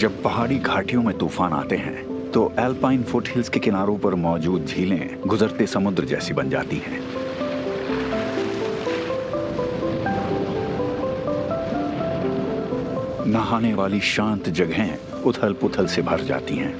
जब पहाड़ी घाटियों में तूफान आते हैं तो एल्पाइन फुटहिल्स के किनारों पर मौजूद झीलें गुजरते समुद्र जैसी बन जाती हैं। नहाने वाली शांत जगहें उथल पुथल से भर जाती हैं।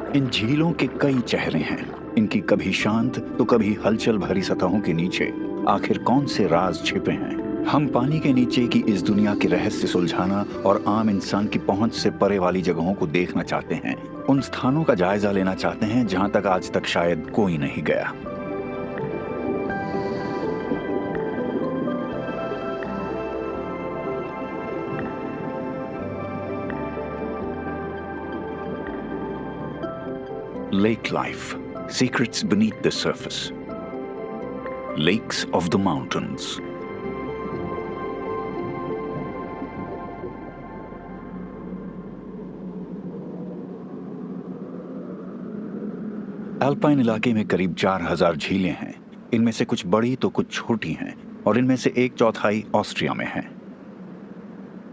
इन झीलों के कई चेहरे हैं। इनकी कभी शांत तो कभी हलचल भरी सतहों के नीचे आखिर कौन से राज छिपे हैं? हम पानी के नीचे की इस दुनिया के रहस्य सुलझाना और आम इंसान की पहुंच से परे वाली जगहों को देखना चाहते हैं। उन स्थानों का जायजा लेना चाहते हैं जहां तक आज तक शायद कोई नहीं गया। Lake life, secrets beneath the surface. Lakes of the mountains. Alpine इलाके में करीब 4000 झीलें हैं। इनमें से कुछ बड़ी तो कुछ छोटी हैं और इनमें से 1/4 ऑस्ट्रिया में है।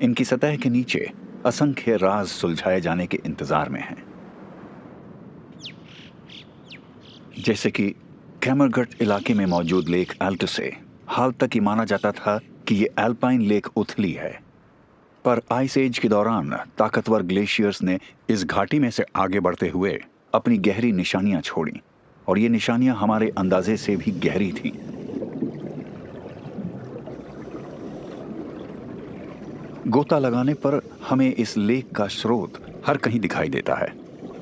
इनकी सतह के नीचे असंख्य राज सुलझाए जाने के इंतजार में हैं। जैसे कि कैमरगट इलाके में मौजूद लेक एल्टसे। हाल तक ये माना जाता था कि ये एल्पाइन लेक उथली है, पर आइस एज के दौरान ताकतवर ग्लेशियर्स ने इस घाटी में से आगे बढ़ते हुए अपनी गहरी निशानियां छोड़ी और ये निशानियां हमारे अंदाजे से भी गहरी थीं। गोता लगाने पर हमें इस लेक का स्रोत हर कहीं दिखाई देता है।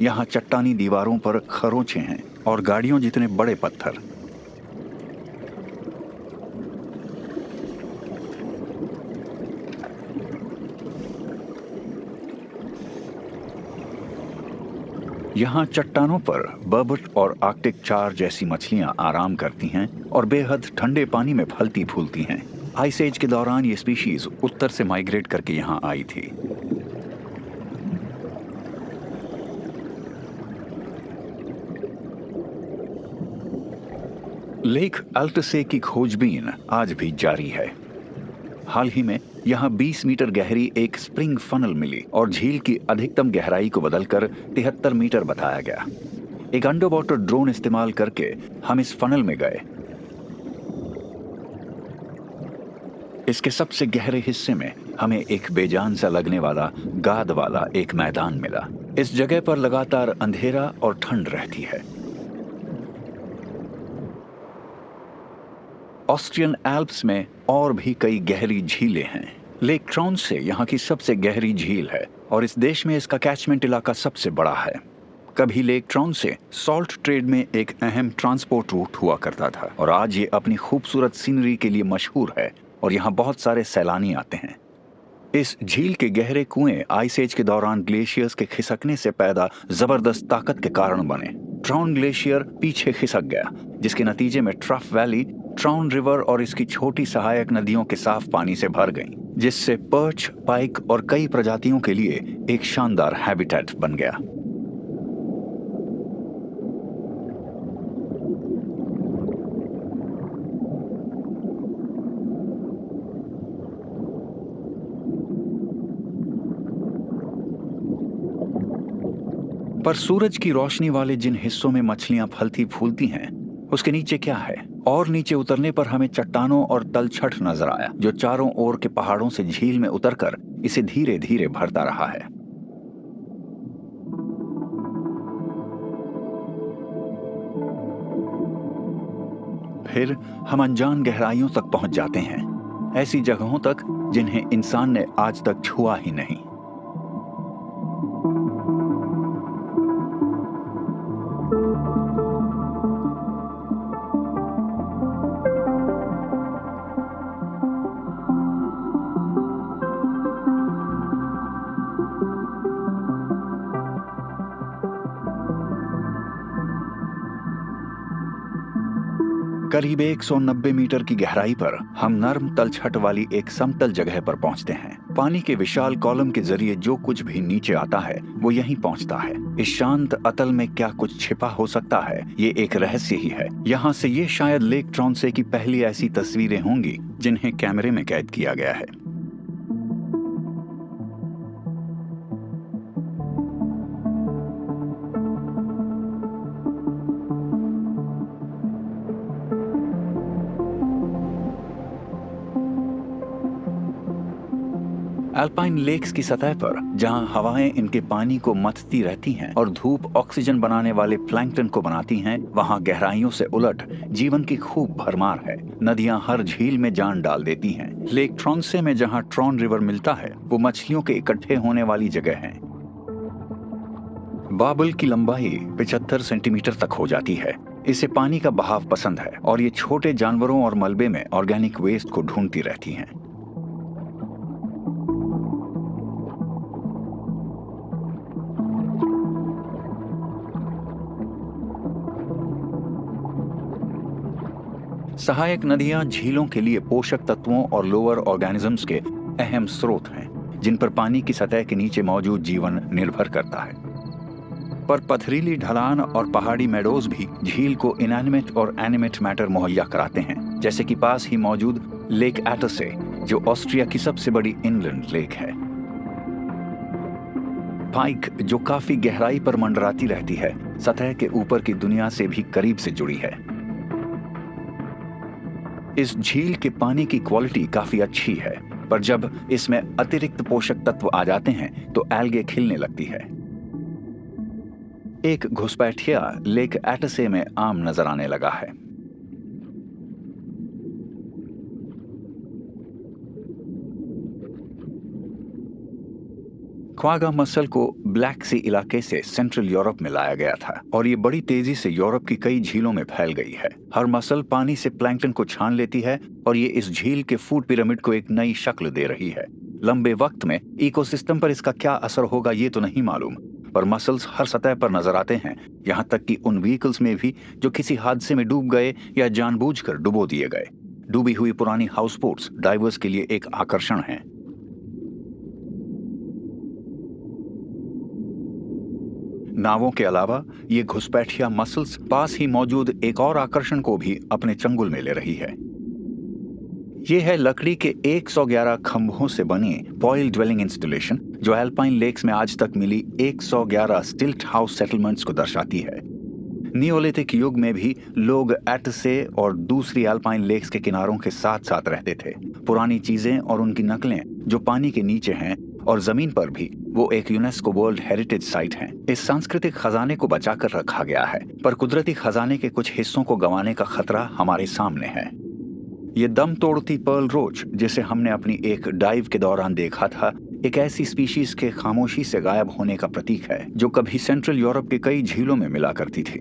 यहाँ चट्टानी दीवारों पर खरोंचे हैं और गाड़ियों जितने बड़े पत्थर। यहाँ चट्टानों पर बर्बट और आर्कटिक चार जैसी मछलियां आराम करती हैं और बेहद ठंडे पानी में फलती फूलती हैं। आइस एज के दौरान ये स्पीशीज उत्तर से माइग्रेट करके यहाँ आई थी। लेक एल्टसे की खोजबीन आज भी जारी है। हाल ही में यहाँ 20 मीटर गहरी एक स्प्रिंग फनल मिली और झील की अधिकतम गहराई को बदलकर 73 मीटर बताया गया। एक अंडर वाटर ड्रोन इस्तेमाल करके हम इस फनल में गए। इसके सबसे गहरे हिस्से में हमें एक बेजान सा लगने वाला गाद वाला एक मैदान मिला। इस जगह पर लगातार अंधेरा और ठंड रहती है। ऑस्ट्रियन एल्प्स में और भी कई गहरी झीलें हैं। लेक ट्राउनसे यहाँ की सबसे गहरी झील है और इस देश में इसका कैचमेंट इलाका सबसे बड़ा है। कभी लेक ट्राउनसे सॉल्ट ट्रेड में एक अहम ट्रांसपोर्ट रूट हुआ करता था और आज ये अपनी खूबसूरत सीनरी के लिए मशहूर है और यहाँ बहुत सारे सैलानी आते हैं। इस झील के गहरे कुएं आइस एज के दौरान ग्लेशियर्स के खिसकने से पैदा जबरदस्त ताकत के कारण बने। ट्राउन ग्लेशियर पीछे खिसक गया, जिसके नतीजे में ट्रफ वैली ट्राउन रिवर और इसकी छोटी सहायक नदियों के साफ पानी से भर गईं, जिससे पर्च, पाइक और कई प्रजातियों के लिए एक शानदार हैबिटेट बन गया। पर सूरज की रोशनी वाले जिन हिस्सों में मछलियां फलती फूलती हैं, उसके नीचे क्या है? और नीचे उतरने पर हमें चट्टानों और तलछट नजर आया, जो चारों ओर के पहाड़ों से झील में उतरकर इसे धीरे धीरे भरता रहा है। फिर हम अनजान गहराइयों तक पहुंच जाते हैं, ऐसी जगहों तक जिन्हें इंसान ने आज तक छुआ ही नहीं। करीब 190 मीटर की गहराई पर हम नर्म तलछट वाली एक समतल जगह पर पहुंचते हैं। पानी के विशाल कॉलम के जरिए जो कुछ भी नीचे आता है वो यहीं पहुंचता है। इस शांत अतल में क्या कुछ छिपा हो सकता है, ये एक रहस्य ही है। यहाँ से ये शायद लेक ट्रॉन्से की पहली ऐसी तस्वीरें होंगी जिन्हें कैमरे में कैद किया गया है। अल्पाइन लेक्स की सतह पर जहां हवाएं इनके पानी को मथती रहती हैं और धूप ऑक्सीजन बनाने वाले प्लैंकटन को बनाती हैं, वहां गहराइयों से उलट जीवन की खूब भरमार है। नदियां हर झील में जान डाल देती हैं। लेक ट्रॉन्से में जहां ट्रॉन रिवर मिलता है वो मछलियों के इकट्ठे होने वाली जगह है। बाबल की लंबाई 75 सेंटीमीटर तक हो जाती है। इसे पानी का बहाव पसंद है और ये छोटे जानवरों और मलबे में ऑर्गेनिक वेस्ट को ढूंढती रहती हैं। सहायक नदियां झीलों के लिए पोषक तत्वों और लोअर ऑर्गेनिजम्स के अहम स्रोत हैं, जिन पर पानी की सतह के नीचे मौजूद जीवन निर्भर करता है। पर पथरीली ढलान और पहाड़ी मेडोज भी झील को इनएनिमेट और एनिमेट मैटर मुहैया कराते हैं, जैसे कि पास ही मौजूद लेक एटसे, जो ऑस्ट्रिया की सबसे बड़ी इनलैंड लेक है। पाइक, जो काफी गहराई पर मंडराती रहती है, सतह के ऊपर की दुनिया से भी करीब से जुड़ी है। इस झील के पानी की क्वालिटी काफी अच्छी है, पर जब इसमें अतिरिक्त पोषक तत्व आ जाते हैं तो एल्गे खिलने लगती है। एक घुसपैठिया लेक एटसे में आम नजर आने लगा है। क्वागा मसल को ब्लैक सी इलाके से सेंट्रल यूरोप में लाया गया था और ये बड़ी तेजी से यूरोप की कई झीलों में फैल गई है। हर मसल पानी से प्लैंकटन को छान लेती है और ये इस झील के फूड पिरामिड को एक नई शक्ल दे रही है। लंबे वक्त में इकोसिस्टम पर इसका क्या असर होगा ये तो नहीं मालूम, पर मसल्स हर सतह पर नजर आते हैं, यहाँ तक कि उन व्हीकल्स में भी जो किसी हादसे में डूब गए या जानबूझकर डुबो दिए गए। डूबी हुई पुरानी हाउस बोट्स डाइवर्स के लिए एक आकर्षण हैं। नावों के अलावा ये घुसपैठिया मसल्स पास ही मौजूद एक और आकर्षण को भी अपने चंगुल में ले रही है। ये है लकड़ी के 111 खंभों से बनी पॉइल ड्वेलिंग इंस्टॉलेशन, जो एल्पाइन लेक्स में आज तक मिली 111 स्टिल्ट हाउस सेटलमेंट्स को दर्शाती है। नियोलिथिक युग में भी लोग एटसे और दूसरी एल्पाइन लेक्स के किनारों के साथ साथ रहते थे। पुरानी चीजें और उनकी नकलें जो पानी के नीचे हैं और जमीन पर भी, वो एक यूनेस्को वर्ल्ड हेरिटेज साइट हैं। इस सांस्कृतिक खजाने को बचाकर रखा गया है, पर कुदरती खजाने के कुछ हिस्सों को गंवाने का खतरा हमारे सामने है। ये दम तोड़ती पर्ल रोच, जिसे हमने अपनी एक डाइव के दौरान देखा था, एक ऐसी स्पीशीज के खामोशी से गायब होने का प्रतीक है जो कभी सेंट्रल यूरोप के कई झीलों में मिला करती थी।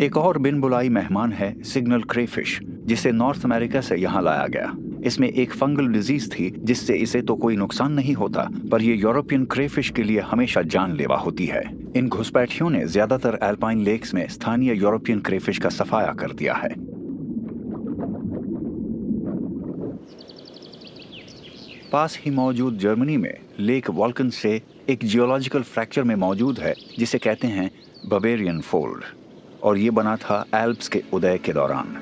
एक और बिन बुलाई मेहमान है सिग्नल क्रेफिश, जिसे नॉर्थ अमेरिका से यहाँ लाया गया। इसमें एक फंगल डिजीज थी जिससे इसे तो कोई नुकसान नहीं होता, पर यह यूरोपियन क्रेफिश के लिए हमेशा जानलेवा होती है। इन घुसपैठियों ने ज्यादातर एल्पाइन लेक्स में स्थानीय यूरोपियन क्रेफिश का सफाया कर दिया है। पास ही मौजूद जर्मनी में लेक वॉल्कन से एक जियोलॉजिकल फ्रैक्चर में मौजूद है जिसे कहते हैं बवेरियन फोल्ड, और ये बना था एल्प्स के उदय के दौरान।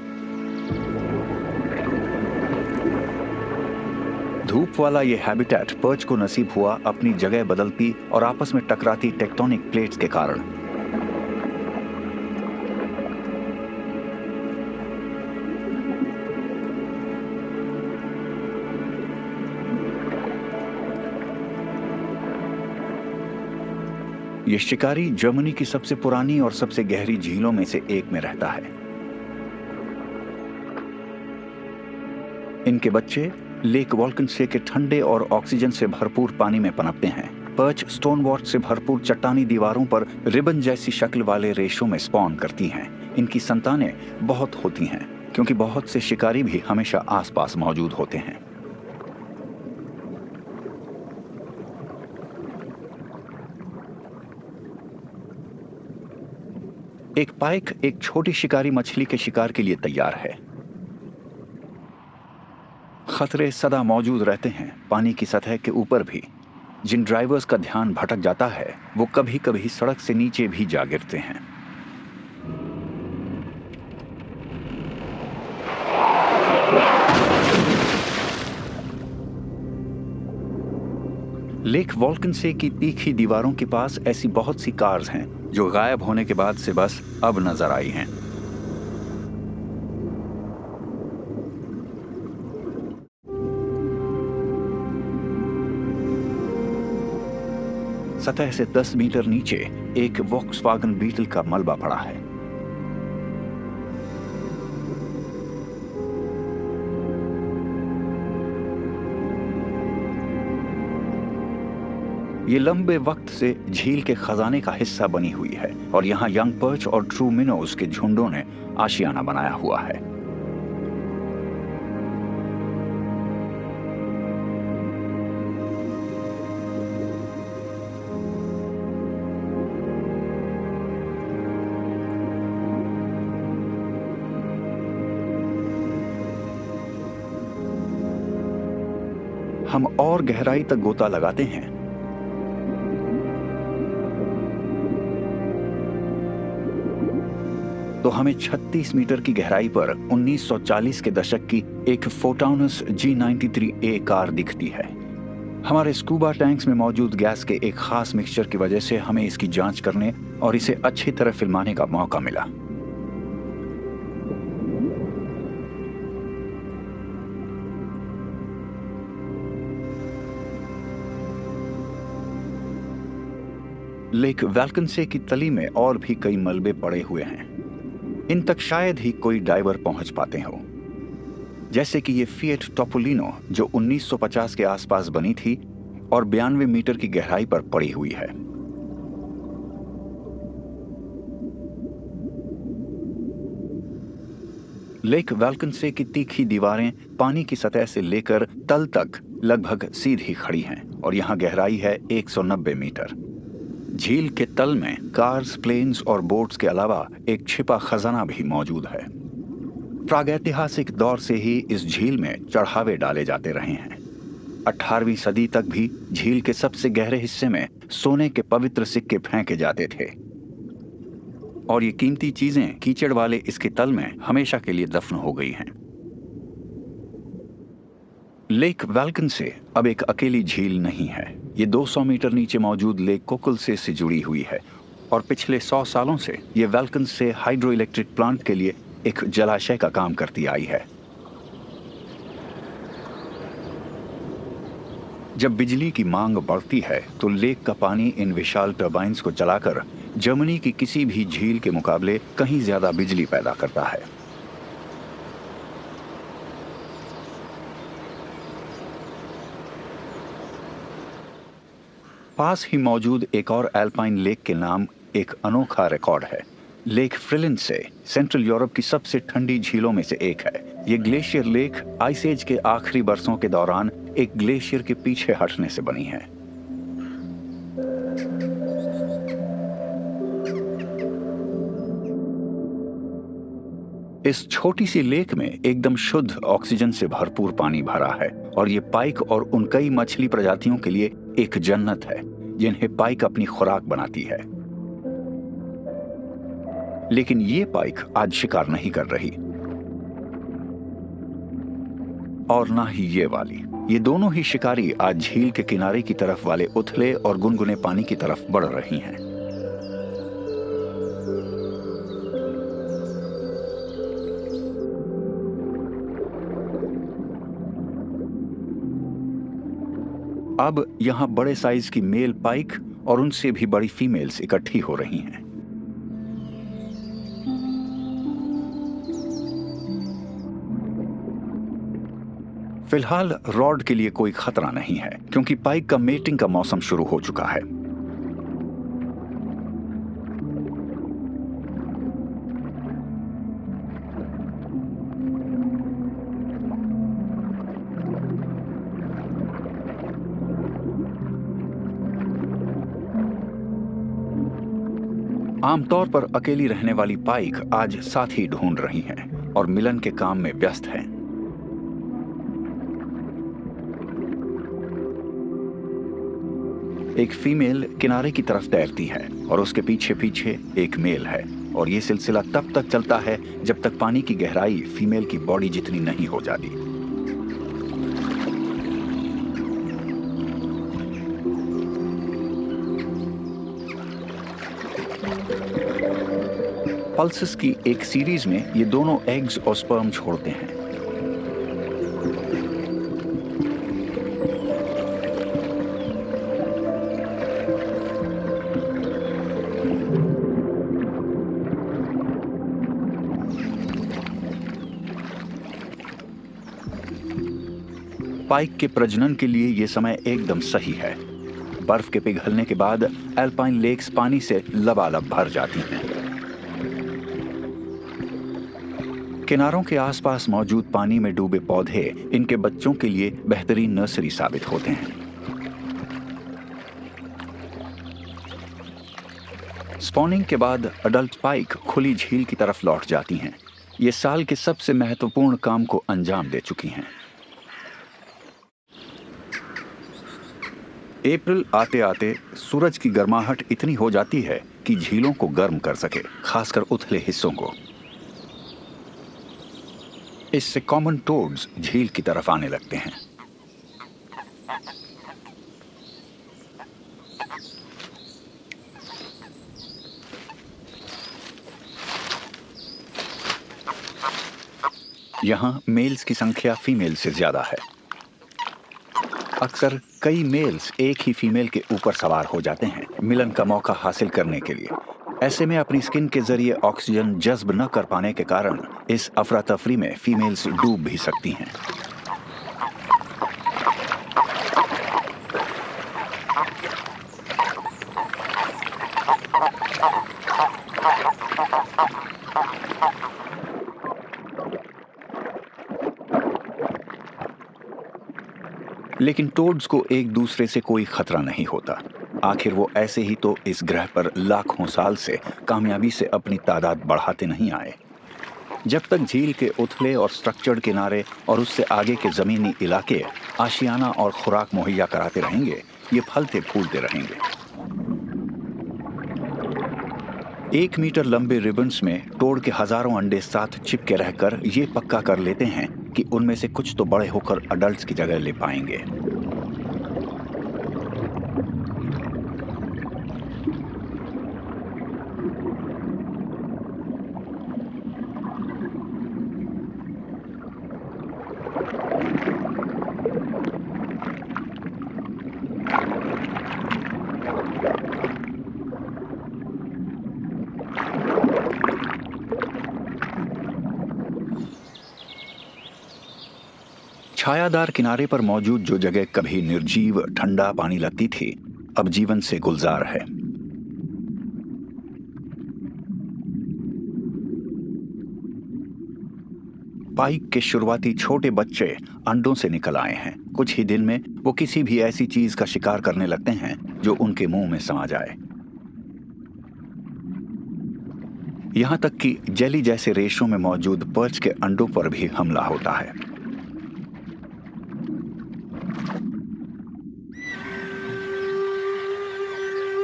धूप वाला ये हैबिटेट पर्च को नसीब हुआ अपनी जगह बदलती और आपस में टकराती टेक्टोनिक प्लेट्स के कारण। ये शिकारी जर्मनी की सबसे पुरानी और सबसे गहरी झीलों में से एक में रहता है। इनके बच्चे लेक वॉल्कन से के ठंडे और ऑक्सीजन से भरपूर पानी में पनपते हैं। पर्च स्टोनवॉर्च से भरपूर चट्टानी दीवारों पर रिबन जैसी शक्ल वाले रेशों में स्पॉन करती हैं। इनकी संतानें बहुत होती हैं क्योंकि बहुत से शिकारी भी हमेशा आसपास मौजूद होते हैं। एक पाइक एक छोटी शिकारी मछली के शिकार के लिए तैयार है। खतरे सदा मौजूद रहते हैं पानी की सतह के ऊपर भी। जिन ड्राइवर्स का ध्यान भटक जाता है वो कभी कभी सड़क से नीचे भी जा गिरते हैं। लेक वॉल्केनसे की तीखी दीवारों के पास ऐसी बहुत सी कार्स हैं जो गायब होने के बाद से बस अब नजर आई हैं। सतह से 10 मीटर नीचे एक वॉक्सवागन बीटल का मलबा पड़ा है। ये लंबे वक्त से झील के खजाने का हिस्सा बनी हुई है और यहाँ यंग पर्च और ट्रू मिनोज के झुंडों ने आशियाना बनाया हुआ है। हम और गहराई तक गोता लगाते हैं। तो हमें 36 मीटर की गहराई पर 1940 के दशक की एक फोटोनस G93A कार दिखती है। हमारे स्कूबा टैंक्स में मौजूद गैस के एक खास मिक्सचर की वजह से हमें इसकी जांच करने और इसे अच्छी तरह फिल्माने का मौका मिला। लेक वैल्केनसे की तली में और भी कई मलबे पड़े हुए हैं। इन तक शायद ही कोई डाइवर पहुंच पाते हो, जैसे कि ये फिएट टोपोलिनो जो 1950 के आसपास बनी थी और 92 मीटर की गहराई पर पड़ी हुई है। लेक वैल्केनसे की तीखी दीवारें पानी की सतह से लेकर तल तक लगभग सीधी खड़ी हैं और यहाँ गहराई है 190 मीटर। झील के तल में कार्स, प्लेन्स और बोट्स के अलावा एक छिपा खजाना भी मौजूद है। प्रागैतिहासिक दौर से ही इस झील में चढ़ावे डाले जाते रहे हैं। 18वीं सदी तक भी झील के सबसे गहरे हिस्से में सोने के पवित्र सिक्के फेंके जाते थे और ये कीमती चीजें कीचड़ वाले इसके तल में हमेशा के लिए दफन हो गई हैं। लेक वैल्केनसे अब एक अकेली झील नहीं है। ये 200 मीटर नीचे मौजूद लेक कोकुलसे से जुड़ी हुई है और पिछले 100 सालों से ये वैल्केनसे हाइड्रो इलेक्ट्रिक प्लांट के लिए एक जलाशय का काम करती आई है। जब बिजली की मांग बढ़ती है तो लेक का पानी इन विशाल टर्बाइन्स को चलाकर जर्मनी की किसी भी झील के मुकाबले कहीं ज्यादा बिजली पैदा करता है। पास ही मौजूद एक और एल्पाइन लेक के नाम एक अनोखा रिकॉर्ड है। लेक फ्रिलिनसे सेंट्रल यूरोप की सबसे ठंडी झीलों में से एक है। ये ग्लेशियर लेक आइस एज के आखिरी बरसों के दौरान एक ग्लेशियर के पीछे हटने से बनी है। इस छोटी सी लेक में एकदम शुद्ध ऑक्सीजन से भरपूर पानी भरा है और ये पाइक और उन कई मछली प्रजातियों के लिए एक जन्नत है जिन्हें पाइक अपनी खुराक बनाती है। लेकिन ये पाइक आज शिकार नहीं कर रही और ना ही ये वाली। ये दोनों ही शिकारी आज झील के किनारे की तरफ वाले उथले और गुनगुने पानी की तरफ बढ़ रही हैं। अब यहां बड़े साइज की मेल पाइक और उनसे भी बड़ी फीमेल्स इकट्ठी हो रही हैं। फिलहाल रॉड के लिए कोई खतरा नहीं है क्योंकि पाइक का मेटिंग का मौसम शुरू हो चुका है। आमतौर पर अकेली रहने वाली पाइक आज साथी ढूंढ रही हैं और मिलन के काम में व्यस्त हैं। एक फीमेल किनारे की तरफ तैरती है और उसके पीछे पीछे एक मेल है, और ये सिलसिला तब तक चलता है जब तक पानी की गहराई फीमेल की बॉडी जितनी नहीं हो जाती। पल्सेस की एक सीरीज में ये दोनों एग्स और स्पर्म छोड़ते हैं। पाइक के प्रजनन के लिए ये समय एकदम सही है। बर्फ के पिघलने के बाद एल्पाइन लेक्स पानी से लबालब भर जाती हैं। किनारों के आसपास मौजूद पानी में डूबे पौधे इनके बच्चों के लिए बेहतरीन नर्सरी साबित होते हैं। स्पॉनिंग के बाद अडल्ट पाइक खुली झील की तरफ लौट जाती हैं। ये साल के सबसे महत्वपूर्ण काम को अंजाम दे चुकी हैं। अप्रैल आते आते सूरज की गर्माहट इतनी हो जाती है कि झीलों को गर्म कर सके, खासकर उथले हिस्सों को। इससे कॉमन टोड्स झील की तरफ आने लगते हैं। यहां मेल्स की संख्या फीमेल से ज्यादा है। अक्सर कई मेल्स एक ही फीमेल के ऊपर सवार हो जाते हैं मिलन का मौका हासिल करने के लिए। ऐसे में अपनी स्किन के जरिए ऑक्सीजन जज्ब न कर पाने के कारण इस अफरा तफरी में फीमेल्स डूब भी सकती हैं। लेकिन टोड्स को एक दूसरे से कोई खतरा नहीं होता। आखिर वो ऐसे ही तो इस ग्रह पर लाखों साल से कामयाबी से अपनी तादाद बढ़ाते नहीं आए। जब तक झील के उथले और स्ट्रक्चर्ड किनारे और उससे आगे के जमीनी इलाके आशियाना और खुराक मुहैया कराते रहेंगे, ये फलते फूलते रहेंगे। 1 मीटर लंबे रिबन्स में टोड के हजारों अंडे साथ चिपके रहकर ये पक्का कर लेते हैं कि उनमें से कुछ तो बड़े होकर अडल्ट्स की जगह ले पाएंगे। छायादार किनारे पर मौजूद जो जगह कभी निर्जीव ठंडा पानी लगती थी, अब जीवन से गुलजार है। पाइक के शुरुआती छोटे बच्चे अंडों से निकल आए हैं। कुछ ही दिन में वो किसी भी ऐसी चीज का शिकार करने लगते हैं जो उनके मुंह में समा जाए। यहां तक कि जेली जैसे रेशों में मौजूद पर्च के अंडों पर भी हमला होता है।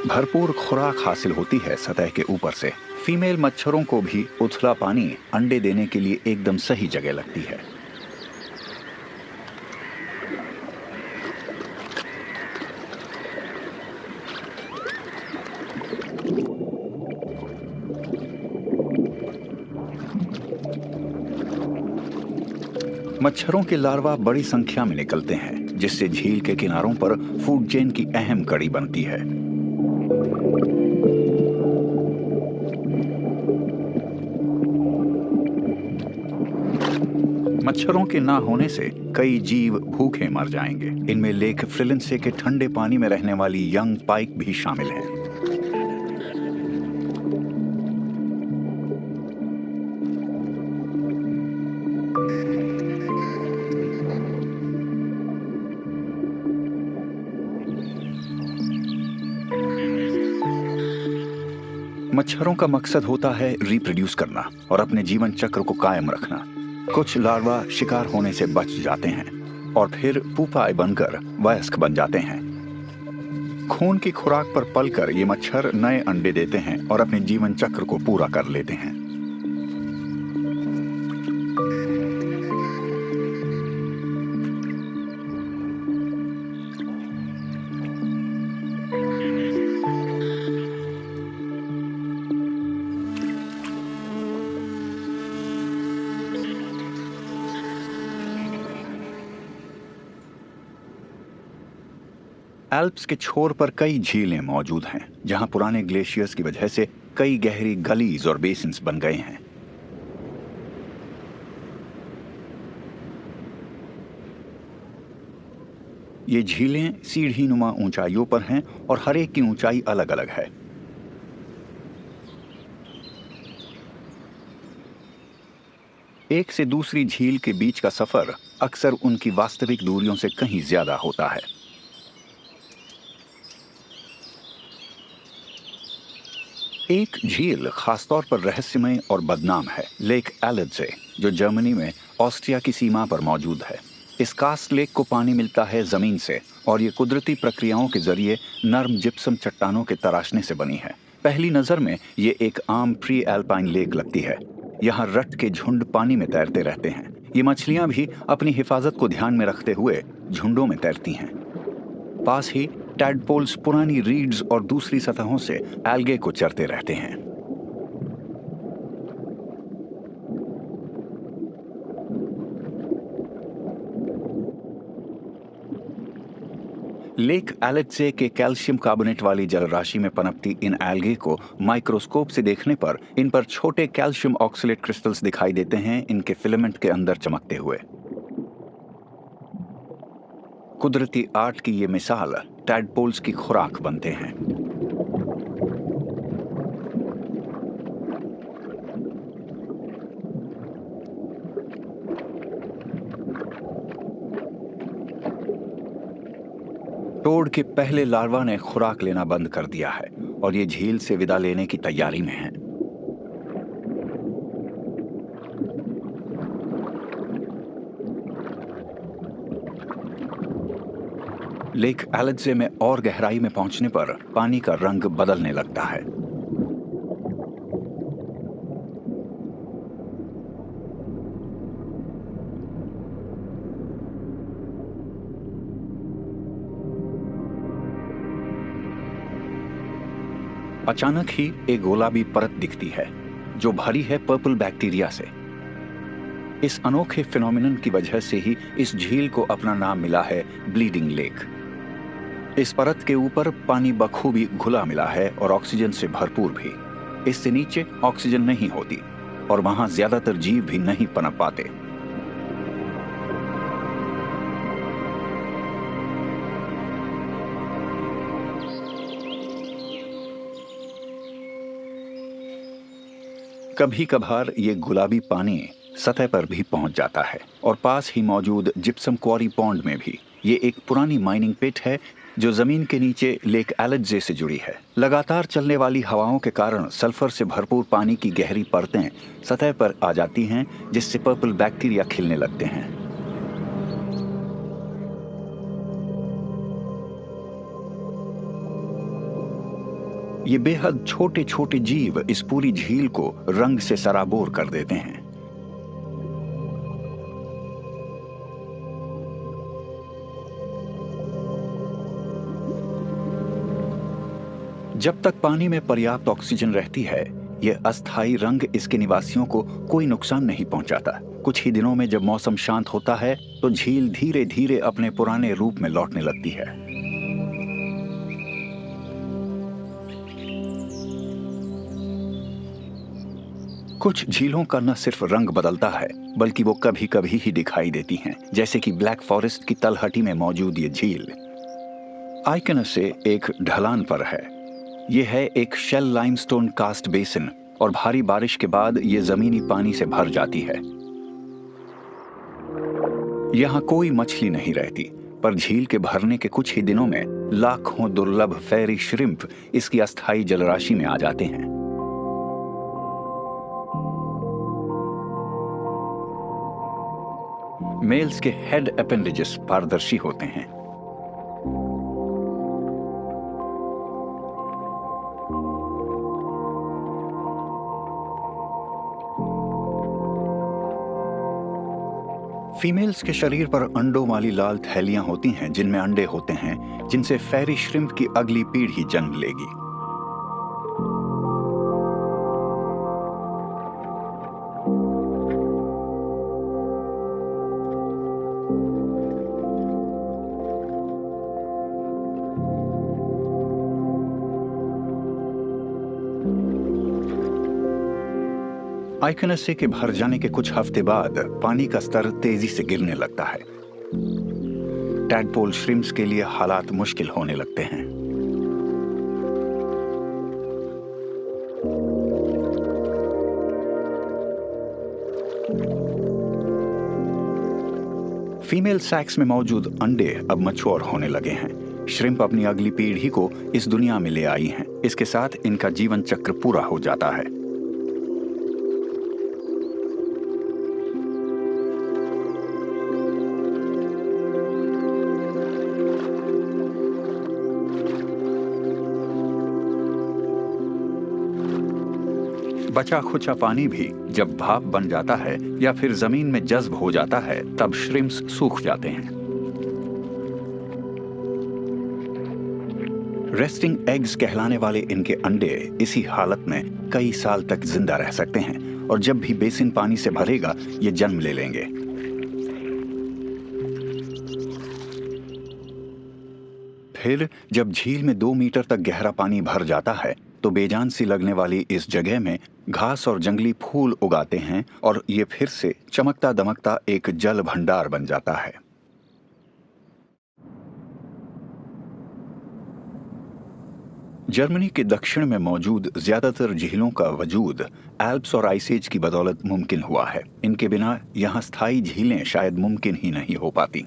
भरपूर खुराक हासिल होती है सतह के ऊपर से। फीमेल मच्छरों को भी उथला पानी अंडे देने के लिए एकदम सही जगह लगती है। मच्छरों के लार्वा बड़ी संख्या में निकलते हैं, जिससे झील के किनारों पर फूड चेन की अहम कड़ी बनती है। मच्छरों के ना होने से कई जीव भूखे मर जाएंगे। इनमें लेक फ्रिलेंसे के ठंडे पानी में रहने वाली यंग पाइक भी शामिल हैं। मच्छरों का मकसद होता है रिप्रोड्यूस करना और अपने जीवन चक्र को कायम रखना। कुछ लार्वा शिकार होने से बच जाते हैं और फिर पुपाए बनकर वयस्क बन जाते हैं। खून की खुराक पर पलकर ये मच्छर नए अंडे देते हैं और अपने जीवन चक्र को पूरा कर लेते हैं। एल्प्स के छोर पर कई झीलें मौजूद हैं, जहां पुराने ग्लेशियर्स की वजह से कई गहरी गलीज और बेसिन्स बन गए हैं। ये झीलें सीढ़ी नुमा ऊंचाइयों पर हैं और हर एक की ऊंचाई अलग अलग है। एक से दूसरी झील के बीच का सफर अक्सर उनकी वास्तविक दूरियों से कहीं ज्यादा होता है। एक झील खासतौर पर रहस्यमय और बदनाम है, लेक एलड्से, जो जर्मनी में ऑस्ट्रिया की सीमा पर मौजूद है। इस कास्ट लेक को पानी मिलता है जमीन से और ये कुदरती प्रक्रियाओं के जरिए नर्म जिप्सम चट्टानों के तराशने से बनी है। पहली नजर में ये एक आम प्री एल्पाइन लेक लगती है। यहाँ रट के झुंड पानी में तैरते रहते हैं। ये मछलियां भी अपनी हिफाजत को ध्यान में रखते हुए झुंडों में तैरती हैं। पास ही टैडपोल्स पुरानी रीड्स और दूसरी सतहों से एल्गे को चरते रहते हैं। लेक एलड्से के कैल्शियम कार्बोनेट वाली जलराशि में पनपती इन एल्गे को माइक्रोस्कोप से देखने पर इन पर छोटे कैल्शियम ऑक्सलेट क्रिस्टल्स दिखाई देते हैं, इनके फिलामेंट के अंदर चमकते हुए। कुदरती आर्ट की ये मिसाल टैडपोल्स की खुराक बनते हैं। टोड के पहले लार्वा ने खुराक लेना बंद कर दिया है और ये झील से विदा लेने की तैयारी में है। लेक एलड्से में और गहराई में पहुंचने पर पानी का रंग बदलने लगता है। अचानक ही एक गुलाबी परत दिखती है जो भरी है पर्पल बैक्टीरिया से। इस अनोखे फिनोमिनन की वजह से ही इस झील को अपना नाम मिला है ब्लीडिंग लेक। इस परत के ऊपर पानी बखूबी घुला मिला है और ऑक्सीजन से भरपूर भी। इससे नीचे ऑक्सीजन नहीं होती और वहां ज्यादातर जीव भी नहीं पनप पाते। कभी कभार ये गुलाबी पानी सतह पर भी पहुंच जाता है और पास ही मौजूद जिप्सम क्वारी पॉन्ड में भी। ये एक पुरानी माइनिंग पिट है जो जमीन के नीचे लेक एलड्से से जुड़ी है। लगातार चलने वाली हवाओं के कारण सल्फर से भरपूर पानी की गहरी परतें सतह पर आ जाती हैं, जिससे पर्पल बैक्टीरिया खिलने लगते हैं। ये बेहद छोटे छोटे जीव इस पूरी झील को रंग से सराबोर कर देते हैं। जब तक पानी में पर्याप्त ऑक्सीजन रहती है, यह अस्थायी रंग इसके निवासियों को कोई नुकसान नहीं पहुंचाता। कुछ ही दिनों में जब मौसम शांत होता है तो झील धीरे धीरे अपने पुराने रूप में लौटने लगती है। कुछ झीलों का न सिर्फ रंग बदलता है, बल्कि वो कभी कभी ही दिखाई देती हैं, जैसे कि ब्लैक फॉरेस्ट की तलहटी में मौजूद ये झील आइकनस से एक ढलान पर है। यह है एक शेल लाइमस्टोन कास्ट बेसिन और भारी बारिश के बाद यह जमीनी पानी से भर जाती है। यहां कोई मछली नहीं रहती, पर झील के भरने के कुछ ही दिनों में लाखों दुर्लभ फेरी श्रिम्प इसकी अस्थायी जलराशि में आ जाते हैं। मेल्स के हेड अपेंडेजेस पारदर्शी होते हैं। फीमेल्स के शरीर पर अंडों वाली लाल थैलियां होती हैं जिनमें अंडे होते हैं, जिनसे फेरी श्रिम्प की अगली पीढ़ी जन्म लेगी। आइकनसे के भर जाने के कुछ हफ्ते बाद पानी का स्तर तेजी से गिरने लगता है। टैडपोल श्रिम्प्स के लिए हालात मुश्किल होने लगते हैं। फीमेल सैक्स में मौजूद अंडे अब मैच्योर होने लगे हैं। श्रिम्प अपनी अगली पीढ़ी को इस दुनिया में ले आई हैं। इसके साथ इनका जीवन चक्र पूरा हो जाता है। बचा खुचा पानी भी जब भाप बन जाता है या फिर जमीन में जज्ब हो जाता है, तब श्रिम्प्स सूख जाते हैं। रेस्टिंग एग्स कहलाने वाले इनके अंडे इसी हालत में कई साल तक जिंदा रह सकते हैं और जब भी बेसिन पानी से भरेगा, ये जन्म ले लेंगे। फिर जब झील में 2 मीटर तक गहरा पानी भर जाता है, तो बेजान सी लगने वाली इस जगह में घास और जंगली फूल उगाते हैं और ये फिर से चमकता दमकता एक जल भंडार बन जाता है। जर्मनी के दक्षिण में मौजूद ज्यादातर झीलों का वजूद एल्प्स और आइस एज की बदौलत मुमकिन हुआ है। इनके बिना यहाँ स्थायी झीलें शायद मुमकिन ही नहीं हो पाती।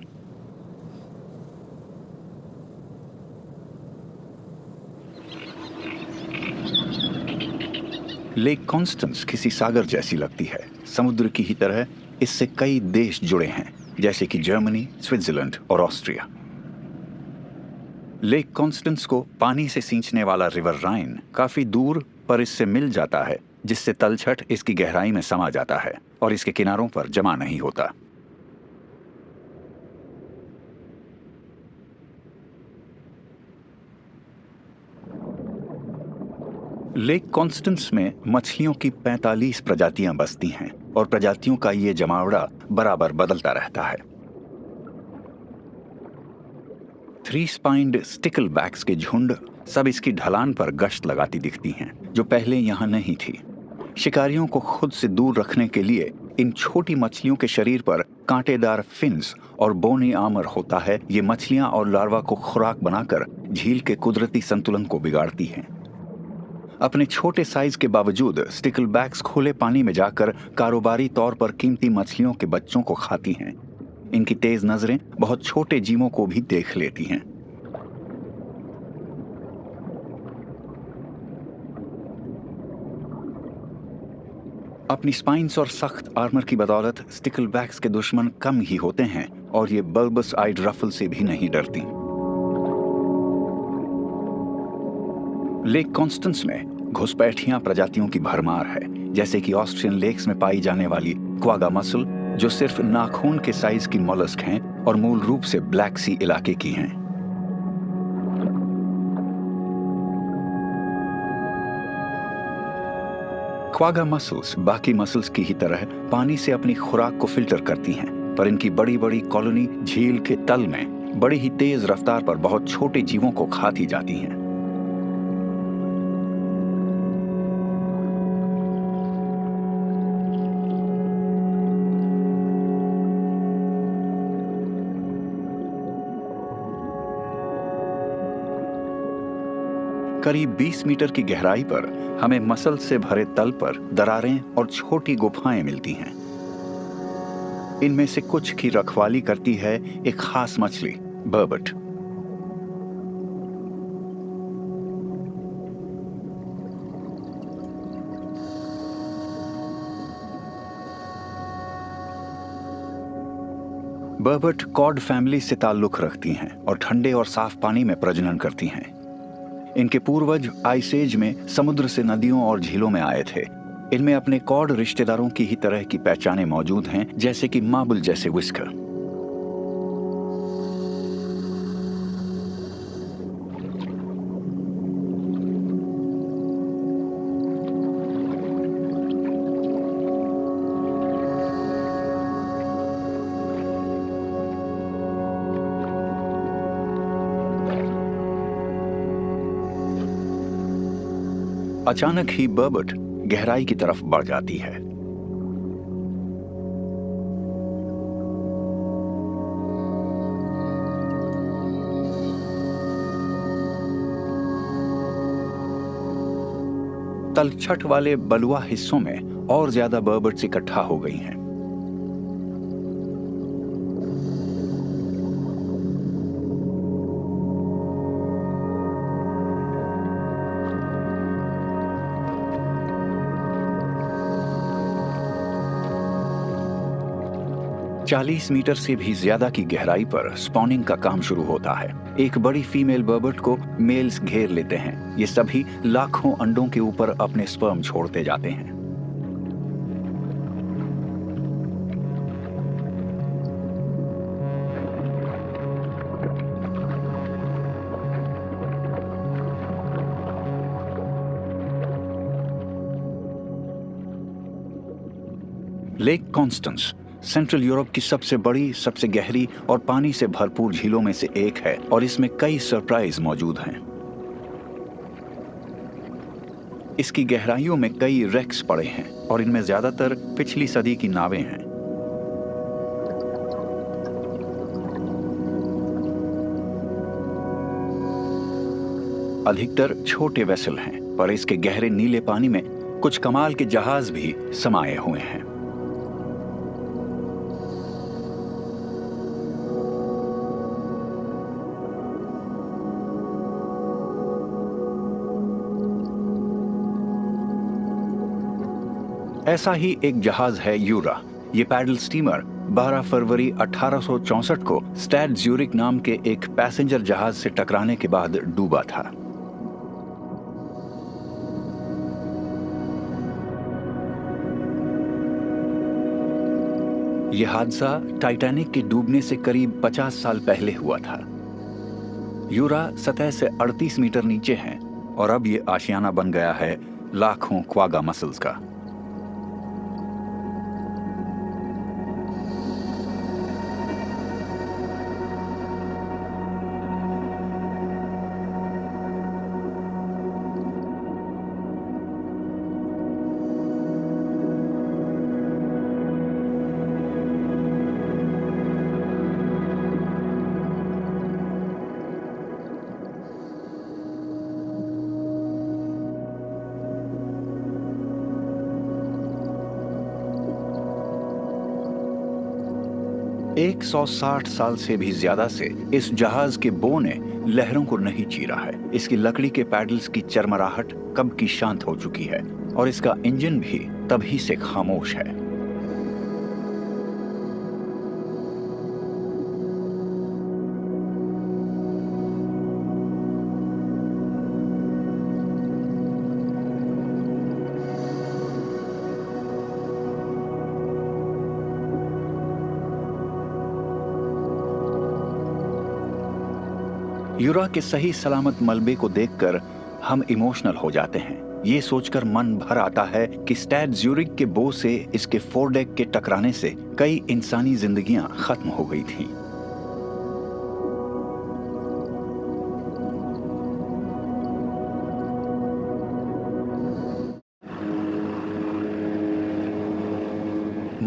लेक कॉन्स्टेंस किसी सागर जैसी लगती है। समुद्र की ही तरह इससे कई देश जुड़े हैं, जैसे कि जर्मनी, स्विट्जरलैंड और ऑस्ट्रिया। लेक कॉन्स्टेंस को पानी से सींचने वाला रिवर राइन काफी दूर पर इससे मिल जाता है, जिससे तलछट इसकी गहराई में समा जाता है और इसके किनारों पर जमा नहीं होता। लेक कॉन्स्टेंस में मछलियों की 45 प्रजातियां बसती हैं और प्रजातियों का ये जमावड़ा बराबर बदलता रहता है। 3 स्पाइन्ड स्टिकलबैक्स के झुंड सब इसकी ढलान पर गश्त लगाती दिखती हैं, जो पहले यहां नहीं थी। शिकारियों को खुद से दूर रखने के लिए इन छोटी मछलियों के शरीर पर कांटेदार फिन्स और बोनी आर्मर होता है। ये मछलियां और लार्वा को खुराक बनाकर झील के कुदरती संतुलन को बिगाड़ती हैं। अपने छोटे साइज के बावजूद स्टिकलबैक्स खुले पानी में जाकर कारोबारी तौर पर कीमती मछलियों के बच्चों को खाती हैं। इनकी तेज नजरें बहुत छोटे जीवों को भी देख लेती हैं। अपनी स्पाइन्स और सख्त आर्मर की बदौलत स्टिकलबैक्स के दुश्मन कम ही होते हैं और ये बल्बस आइड रफल से भी नहीं डरती। लेक कॉन्स्टेंस में घुसपैठियां प्रजातियों की भरमार है, जैसे कि ऑस्ट्रियन लेक्स में पाई जाने वाली क्वागा मसल, जो सिर्फ नाखून के साइज की मॉलस्क हैं और मूल रूप से ब्लैक सी इलाके की हैं। क्वागा मसल्स बाकी मसल्स की ही तरह पानी से अपनी खुराक को फिल्टर करती हैं, पर इनकी बड़ी बड़ी कॉलोनी झील के तल में बड़ी ही तेज रफ्तार पर बहुत छोटे जीवों को खाती जाती हैं। करीब 20 मीटर की गहराई पर हमें मसल से भरे तल पर दरारें और छोटी गुफाएं मिलती हैं। इनमें से कुछ की रखवाली करती है एक खास मछली, बर्बट। बर्बट कॉड फैमिली से ताल्लुक रखती हैं और ठंडे और साफ पानी में प्रजनन करती हैं। इनके पूर्वज आइस एज में समुद्र से नदियों और झीलों में आए थे। इनमें अपने कॉड रिश्तेदारों की ही तरह की पहचानें मौजूद हैं, जैसे कि मार्बल जैसे विस्कर। अचानक ही बर्बट गहराई की तरफ बढ़ जाती है। तलछट वाले बलुआ हिस्सों में और ज्यादा बर्बट्स इकट्ठा हो गई हैं। चालीस मीटर से भी ज्यादा की गहराई पर स्पॉनिंग का काम शुरू होता है। एक बड़ी फीमेल बर्बट को मेल्स घेर लेते हैं। ये सभी लाखों अंडों के ऊपर अपने स्पर्म छोड़ते जाते हैं। लेक कॉन्स्टेंस सेंट्रल यूरोप की सबसे बड़ी, सबसे गहरी और पानी से भरपूर झीलों में से एक है और इसमें कई सरप्राइज मौजूद हैं। इसकी गहराइयों में कई रेक्स पड़े हैं और इनमें ज्यादातर पिछली सदी की नावें हैं। अधिकतर छोटे वेसल हैं, पर इसके गहरे नीले पानी में कुछ कमाल के जहाज भी समाये हुए हैं। ऐसा ही एक जहाज है यूरा। ये पैडल स्टीमर 12 फरवरी 1864 को स्टैड ज्यूरिक नाम के एक पैसेंजर जहाज से टकराने के बाद डूबा था। यह हादसा टाइटैनिक के डूबने से करीब 50 साल पहले हुआ था। यूरा सतह से 38 मीटर नीचे है और अब ये आशियाना बन गया है लाखों क्वागा मसल्स का। एक 160 साल से भी ज्यादा से इस जहाज के बो ने लहरों को नहीं चीरा है। इसकी लकड़ी के पैडल्स की चरमराहट कब की शांत हो चुकी है और इसका इंजन भी तभी से खामोश है। यूरा के सही सलामत मलबे को देखकर हम इमोशनल हो जाते हैं। ये सोचकर मन भर आता है कि स्टैड ज्यूरिक के बो से इसके फोरडेक के टकराने से कई इंसानी जिंदगियां खत्म हो गई थीं।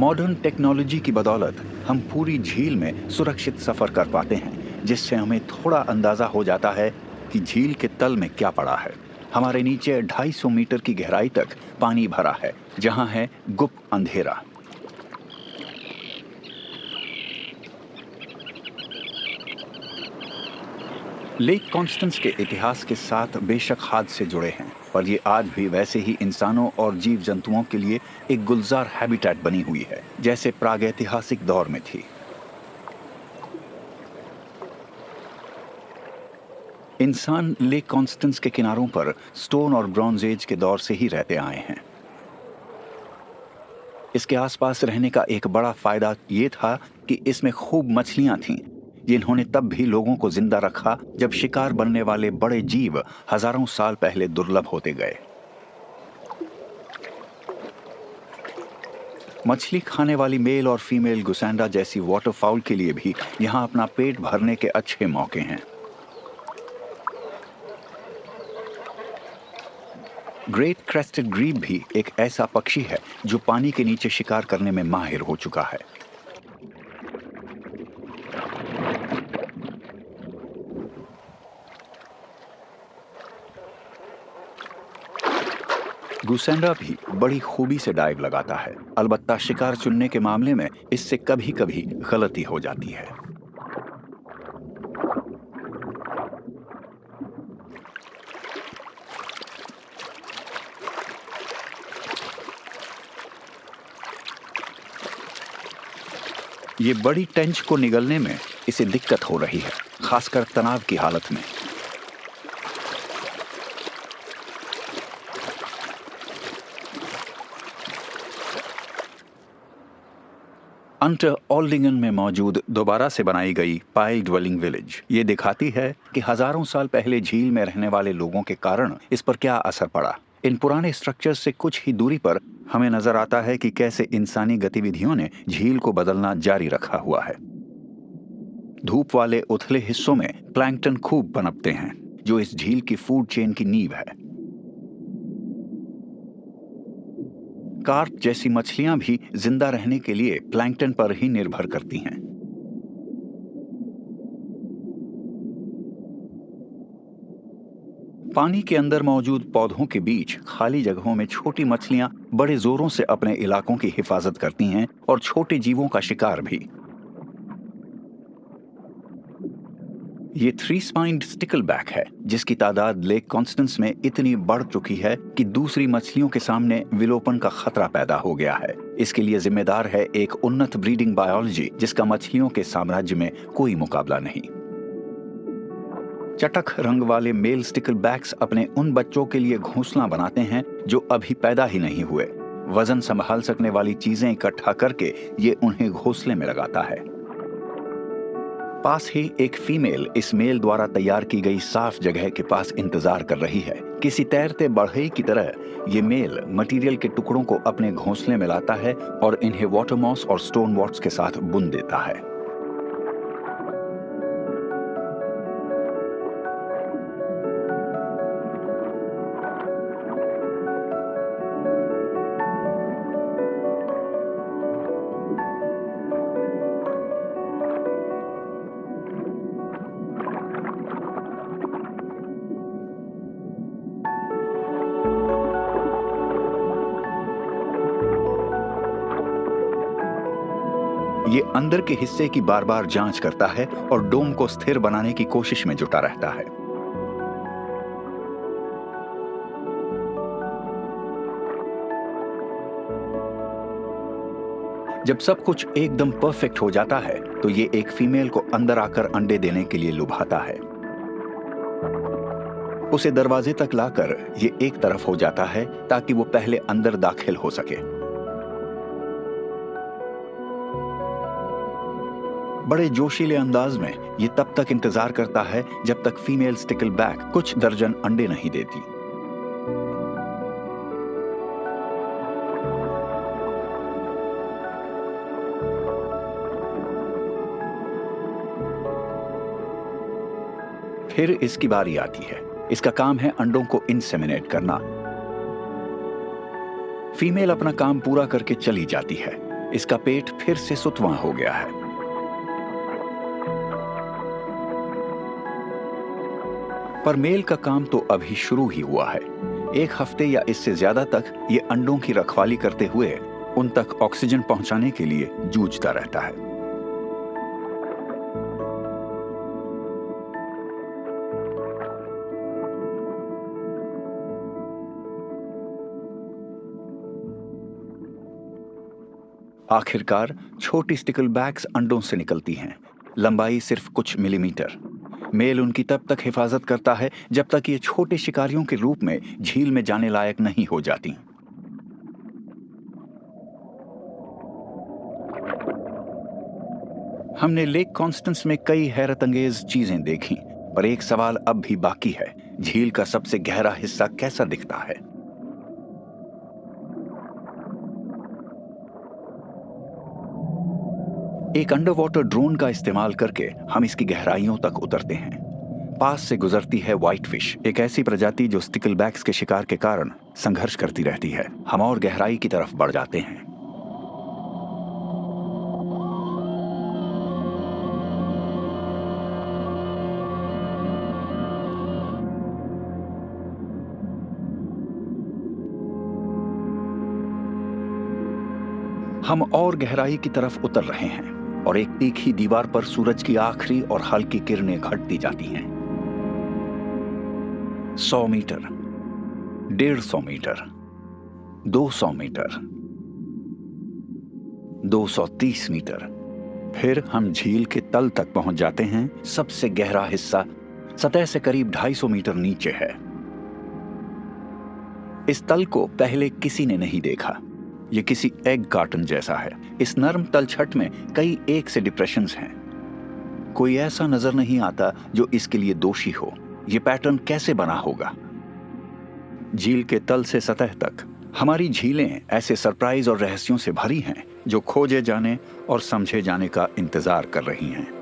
मॉडर्न टेक्नोलॉजी की बदौलत हम पूरी झील में सुरक्षित सफर कर पाते हैं, जिससे हमें थोड़ा अंदाजा हो जाता है कि झील के तल में क्या पड़ा है। हमारे नीचे 250 मीटर की गहराई तक पानी भरा है, जहां है गुप्त अंधेरा। लेक कॉन्स्टेंस के इतिहास के साथ बेशक हादसे जुड़े हैं, पर ये आज भी वैसे ही इंसानों और जीव जंतुओं के लिए एक गुलजार हैबिटेट बनी हुई है, जैसे प्रागैतिहासिक दौर में थी। इंसान लेक कॉन्स्टेंस के किनारों पर स्टोन और ब्रॉन्ज एज के दौर से ही रहते आए हैं। इसके आसपास रहने का एक बड़ा फायदा ये था कि इसमें खूब मछलियां थीं, जिन्होंने तब भी लोगों को जिंदा रखा जब शिकार बनने वाले बड़े जीव हजारों साल पहले दुर्लभ होते गए। मछली खाने वाली मेल और फीमेल गुसैंडा जैसी वाटरफाउल के लिए भी यहाँ अपना पेट भरने के अच्छे मौके हैं। ग्रेट क्रेस्टेड ग्रीब भी एक ऐसा पक्षी है जो पानी के नीचे शिकार करने में माहिर हो चुका है। गुसैंडा भी बड़ी खूबी से डाइव लगाता है, अलबत्ता शिकार चुनने के मामले में इससे कभी कभी गलती हो जाती है। ये बड़ी टेंच को निगलने में इसे दिक्कत हो रही है, खासकर तनाव की हालत में। अंटर ओल्डिंगन में मौजूद दोबारा से बनाई गई पाइल ड्वेलिंग विलेज ये दिखाती है कि हजारों साल पहले झील में रहने वाले लोगों के कारण इस पर क्या असर पड़ा। इन पुराने स्ट्रक्चर से कुछ ही दूरी पर हमें नजर आता है कि कैसे इंसानी गतिविधियों ने झील को बदलना जारी रखा हुआ है। धूप वाले उथले हिस्सों में प्लैंकटन खूब पनपते हैं, जो इस झील की फूड चेन की नींव है। कार्प जैसी मछलियां भी जिंदा रहने के लिए प्लैंकटन पर ही निर्भर करती हैं। पानी के अंदर मौजूद पौधों के बीच खाली जगहों में छोटी मछलियां बड़े जोरों से अपने इलाकों की हिफाजत करती हैं और छोटे जीवों का शिकार भी। ये 3-spined स्टिकलबैक है, जिसकी तादाद लेक कॉन्स्टेंस में इतनी बढ़ चुकी है कि दूसरी मछलियों के सामने विलोपन का खतरा पैदा हो गया है। इसके लिए जिम्मेदार है एक उन्नत ब्रीडिंग बायोलॉजी, जिसका मछलियों के साम्राज्य में कोई मुकाबला नहीं। चटक रंग वाले मेल स्टिकलबैक्स अपने उन बच्चों के लिए घोंसला बनाते हैं जो अभी पैदा ही नहीं हुए। वजन संभाल सकने वाली चीजें इकट्ठा करके ये उन्हें घोंसले में लगाता है। पास ही एक फीमेल इस मेल द्वारा तैयार की गई साफ जगह के पास इंतजार कर रही है। किसी तैरते बढ़ई की तरह ये मेल मटेरियल के टुकड़ों को अपने घोंसले में लाता है और इन्हें वाटर मॉस और स्टोन वॉट्स के साथ बुन देता है। ये अंदर के हिस्से की बार बार जांच करता है और डोम को स्थिर बनाने की कोशिश में जुटा रहता है। जब सब कुछ एकदम परफेक्ट हो जाता है तो ये एक फीमेल को अंदर आकर अंडे देने के लिए लुभाता है। उसे दरवाजे तक लाकर ये एक तरफ हो जाता है ताकि वो पहले अंदर दाखिल हो सके। बड़े जोशीले अंदाज में ये तब तक इंतजार करता है जब तक फीमेल स्टिकलबैक कुछ दर्जन अंडे नहीं देती। फिर इसकी बारी आती है। इसका काम है अंडों को इंसेमिनेट करना। फीमेल अपना काम पूरा करके चली जाती है। इसका पेट फिर से सुतवां हो गया है। पर मेल का काम तो अभी शुरू ही हुआ है। एक हफ्ते या इससे ज्यादा तक ये अंडों की रखवाली करते हुए उन तक ऑक्सीजन पहुंचाने के लिए जूझता रहता है। आखिरकार छोटी स्टिकलबैक्स अंडों से निकलती हैं, लंबाई सिर्फ कुछ मिलीमीटर। मेल उनकी तब तक हिफाजत करता है जब तक ये छोटे शिकारियों के रूप में झील में जाने लायक नहीं हो जाती। हमने लेक कॉन्स्टेंस में कई हैरतअंगेज चीजें देखी, पर एक सवाल अब भी बाकी है, झील का सबसे गहरा हिस्सा कैसा दिखता है? एक अंडर वाटर ड्रोन का इस्तेमाल करके हम इसकी गहराइयों तक उतरते हैं। पास से गुजरती है व्हाइट फिश, एक ऐसी प्रजाति जो स्टिकलबैक्स के शिकार के कारण संघर्ष करती रहती है। हम और गहराई की तरफ बढ़ जाते हैं। हम और गहराई की तरफ उतर रहे हैं और एक तीखी दीवार पर सूरज की आखिरी और हल्की किरणें घटती जाती हैं। 100 मीटर, 150 मीटर, 200 मीटर, 230 मीटर, फिर हम झील के तल तक पहुंच जाते हैं। सबसे गहरा हिस्सा सतह से करीब 250 मीटर नीचे है। इस तल को पहले किसी ने नहीं देखा। ये किसी एग कार्टन जैसा है। इस नर्म तलछट में कई एक से डिप्रेशंस हैं। कोई ऐसा नजर नहीं आता जो इसके लिए दोषी हो। ये पैटर्न कैसे बना होगा? झील के तल से सतह तक हमारी झीलें ऐसे सरप्राइज और रहस्यों से भरी हैं जो खोजे जाने और समझे जाने का इंतजार कर रही हैं।